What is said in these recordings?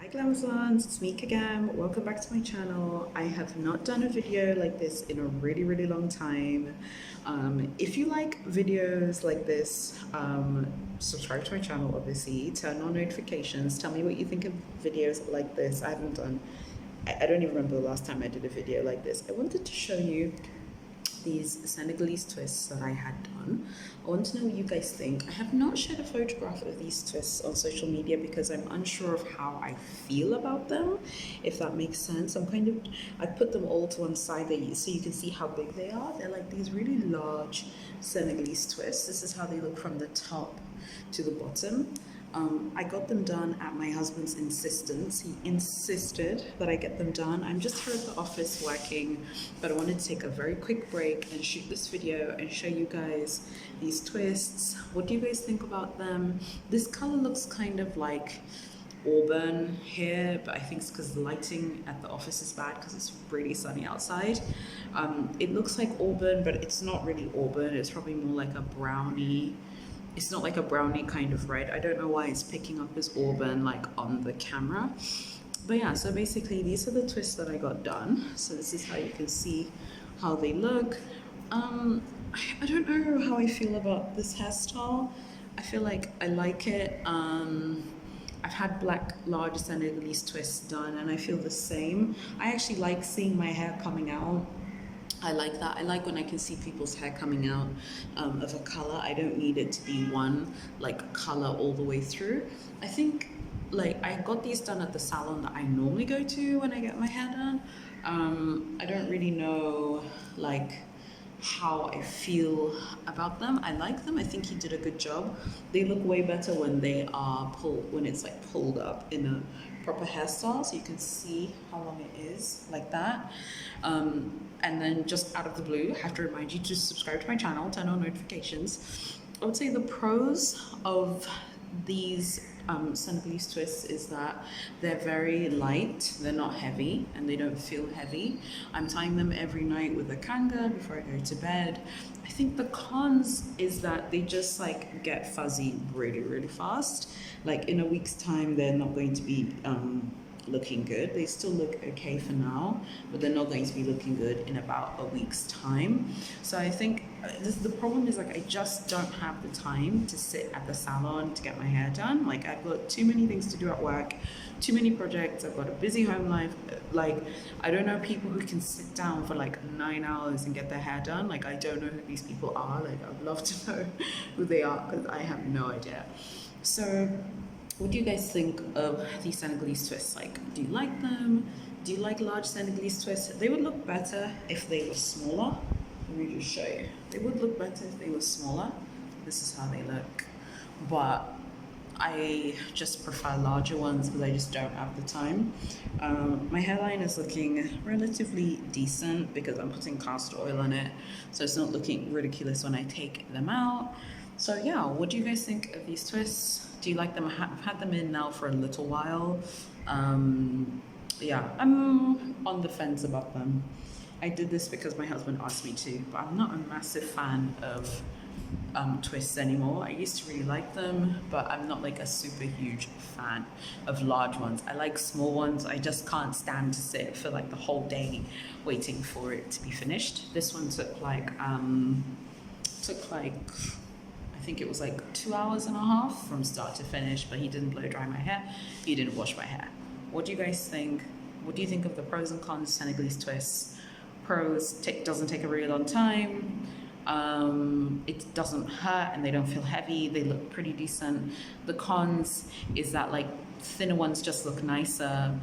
Hi Glamazons, it's me again. Welcome back to my channel. I have not done a video like this in a really long time. If you like videos like this, subscribe to my channel obviously, turn on notifications, tell me what you think of videos like this. I don't even remember the last time I did a video like this. I wanted to show you these Senegalese twists that I had done. I want to know what you guys think. I have not shared a photograph of these twists on social media because I'm unsure of how I feel about them, if that makes sense. I put them all to one side so you can see how big they are. They're like these really large Senegalese twists. This is how they look from the top to the bottom. I got them done at my husband's insistence. He insisted that I get them done. I'm just here at the office working, but I wanted to take a very quick break and shoot this video and show you guys these twists. What do you guys think about them? This color looks kind of like auburn here, but I think it's because the lighting at the office is bad because it's really sunny outside. It looks like auburn, but it's not really auburn. It's probably more like a brownie. It's not like a brownie kind of red. I don't know why it's picking up as auburn like on the camera. But yeah, so basically these are the twists that I got done. So this is how you can see how they look. I don't know how I feel about this hairstyle. I feel like I like it. I've had black large Senegalese twists done and I feel the same. I actually like seeing my hair coming out. I like that. I like when I can see people's hair coming out of a color. I don't need it to be one like color all the way through. I think like I got these done at the salon that I normally go to when I get my hair done. I don't really know like how I feel about them. I like them. I think he did a good job. They look way better when they are when it's like pulled up in a proper hairstyle, so you can see how long it is like that. And then just out of the blue, I have to remind you to subscribe to my channel, turn on notifications. I would say the pros of these Senegalese twists is that they're very light, they're not heavy, and they don't feel heavy. I'm tying them every night with a kanga before I go to bed. I think the cons is that they just like get fuzzy really fast. Like in a week's time, they're not going to be looking good. They still look okay for now, but they're not going to be looking good in about a week's time. So I think the problem is like I just don't have the time to sit at the salon to get my hair done. Like I've got too many things to do at work, too many projects, I've got a busy home life. Like I don't know people who can sit down for like 9 hours and get their hair done. Like I don't know who these people are. Like I'd love to know who they are because I have no idea. So what do you guys think of these Senegalese twists? Like, do you like them? Do you like large Senegalese twists? They would look better if they were smaller. Let me just show you. They would look better if they were smaller. This is how they look. But I just prefer larger ones because I just don't have the time. My hairline is looking relatively decent because I'm putting castor oil on it, so it's not looking ridiculous when I take them out. So yeah, what do you guys think of these twists? Do you like them? I've had them in now for a little while. Yeah, I'm on the fence about them. I did this because my husband asked me to, but I'm not a massive fan of twists anymore. I used to really like them, but I'm not like a super huge fan of large ones. I like small ones. I just can't stand to sit for like the whole day waiting for it to be finished. This one took like I think it was like 2.5 hours from start to finish, but he didn't blow dry my hair. He didn't wash my hair. What do you guys think? What do you think of the pros and cons of Senegalese twists? Pros, doesn't take a really long time. It doesn't hurt and they don't feel heavy. They look pretty decent. The cons is that like thinner ones just look nicer.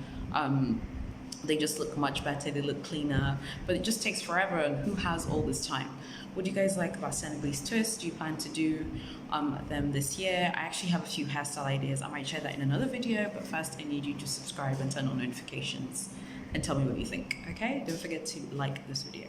They just look much better, they look cleaner, but it just takes forever, and who has all this time? What do you guys like about Senegalese twists? Do you plan to do them this year? I actually have a few hairstyle ideas. I might share that in another video, but first I need you to subscribe and turn on notifications and tell me what you think, okay? Don't forget to like this video.